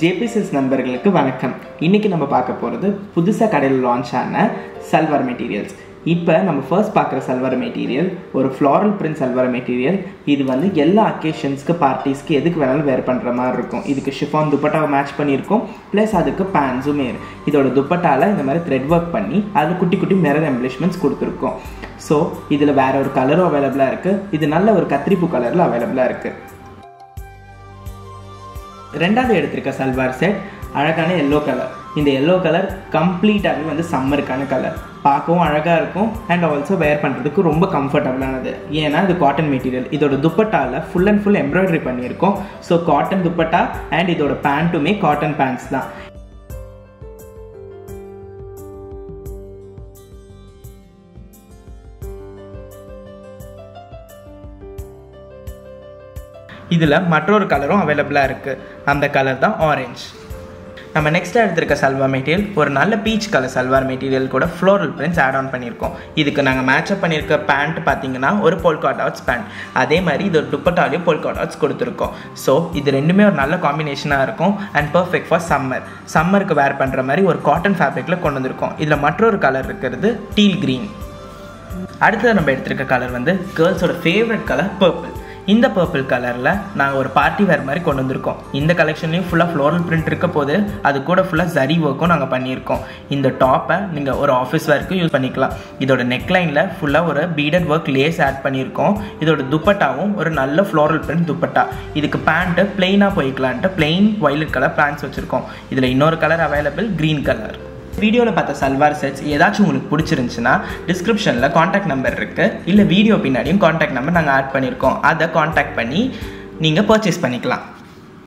JPSS நண்பர்களுக்கு வணக்கம். இன்னைக்கு நம்ம பார்க்க போகிறது புதுசாக கடையில் லான்ச் ஆன சல்வார் மெட்டீரியல்ஸ். இப்போ நம்ம ஃபர்ஸ்ட் பார்க்குற சல்வார் மெட்டீரியல் ஒரு ஃப்ளாரல் பிரிண்ட் சல்வார் மெட்டீரியல். இது வந்து எல்லா அக்கேஷன்ஸ்க்கு பார்ட்டிஸ்க்கு எதுக்கு வேணாலும் வேர் பண்ணுற மாதிரி இருக்கும். இதுக்கு ஷிஃபான் துப்பட்டாவை மேட்ச் பண்ணியிருக்கோம், ப்ளஸ் அதுக்கு பேண்ட்ஸுமே. இதோட துப்பட்டாவில் இந்த மாதிரி த்ரெட் ஒர்க் பண்ணி அது குட்டி குட்டி மிரர் எம்ப்ளிஷ்மெண்ட்ஸ் கொடுத்துருக்கோம். ஸோ இதில் வேற ஒரு கலரும் அவைலபிளாக இருக்குது. இது நல்ல ஒரு கத்திரிப்பூ கலரில் அவைலபிளாக இருக்குது. ரெண்டாவது எடுத்திருக்க சல்வார் செட் அழகான எல்லோ கலர். இந்த எல்லோ கலர் கம்ப்ளீட்டாகவே வந்து சம்மருக்கான கலர். பார்க்கவும் அழகாக இருக்கும் அண்ட் ஆல்சோ வேர் பண்ணுறதுக்கு ரொம்ப கம்ஃபர்டபுளானது. ஏன்னா இது காட்டன் மெட்டீரியல். இதோட துப்பட்டாவில் ஃபுல் அண்ட் ஃபுல் எம்ப்ராய்டரி பண்ணியிருக்கோம். ஸோ காட்டன் துப்பட்டா அண்ட் இதோட பேண்ட்டுமே காட்டன் பேண்ட்ஸ் தான். இதில் மற்றொரு கலரும் அவைலபிளாக இருக்குது. அந்த கலர் தான் ஆரஞ்சு. நம்ம நெக்ஸ்ட்டாக எடுத்திருக்க சல்வார் மெட்டீரியல் ஒரு நல்ல பீச் கலர் சல்வார் மெட்டீரியல் கூட ஃப்ளோரல் பிரிண்ட்ஸ் ஆட் ஆன் பண்ணியிருக்கோம். இதுக்கு நாங்கள் மேட்சப் பண்ணியிருக்க பேண்ட் பார்த்தீங்கன்னா ஒரு போல்கா டாட்ஸ் பேண்ட். அதே மாதிரி இது ஒரு துப்பட்டாலையும் போல்கா டாட்ஸ் கொடுத்துருக்கோம். ஸோ இது ரெண்டுமே ஒரு நல்ல காம்பினேஷனாக இருக்கும் அண்ட் பர்ஃபெக்ட் ஃபார் சம்மருக்கு வேர் பண்ணுற மாதிரி ஒரு காட்டன் ஃபேப்ரிக்கில் கொண்டு வந்திருக்கோம். இதில் மற்றொரு கலர் இருக்கிறது டீல் க்ரீன். அடுத்தது நம்ம எடுத்திருக்க கலர் வந்து கேர்ள்ஸோட ஃபேவரட் கலர் பர்பிள். இந்த பர்பிள் கலரில் நாங்கள் ஒரு பார்ட்டி வேர் மாதிரி கொண்டு வந்திருக்கோம். இந்த கலெக்ஷன்லேயும் ஃபுல்லாக ஃப்ளோரல் பிரிண்ட் இருக்க போது அது கூட ஃபுல்லாக ஜரி ஒர்க்கும் நாங்கள் பண்ணியிருக்கோம். இந்த டாப்பை நீங்கள் ஒரு ஆஃபீஸ் வேர்க்கும் யூஸ் பண்ணிக்கலாம். இதோட நெக்லைனில் ஃபுல்லாக ஒரு பீடட் ஒர்க் லேஸ் ஆட் பண்ணியிருக்கோம். இதோட துப்பட்டாவும் ஒரு நல்ல ஃப்ளோரல் பிரிண்ட் துப்பட்டா. இதுக்கு பேண்ட்டு பிளெயினாக போய்க்கலான்ட்டு பிளெயின் வயலட் கலர் பேண்ட்ஸ் வச்சுருக்கோம். இதில் இன்னொரு கலர் அவைலபிள் க்ரீன் கலர். வீடியோவில் பார்த்த சல்வார் செட்ஸ் ஏதாச்சும் உங்களுக்கு பிடிச்சிருந்துச்சுன்னா டிஸ்கிரிப்ஷனில் காண்டாக்ட் நம்பர் இருக்குது, இல்லை வீடியோ பின்னாடியும் காண்டாக்ட் நம்பர் நாங்கள் ஆட் பண்ணியிருக்கோம். அதை காண்டாக்ட் பண்ணி நீங்கள் பர்ச்சேஸ் பண்ணிக்கலாம்.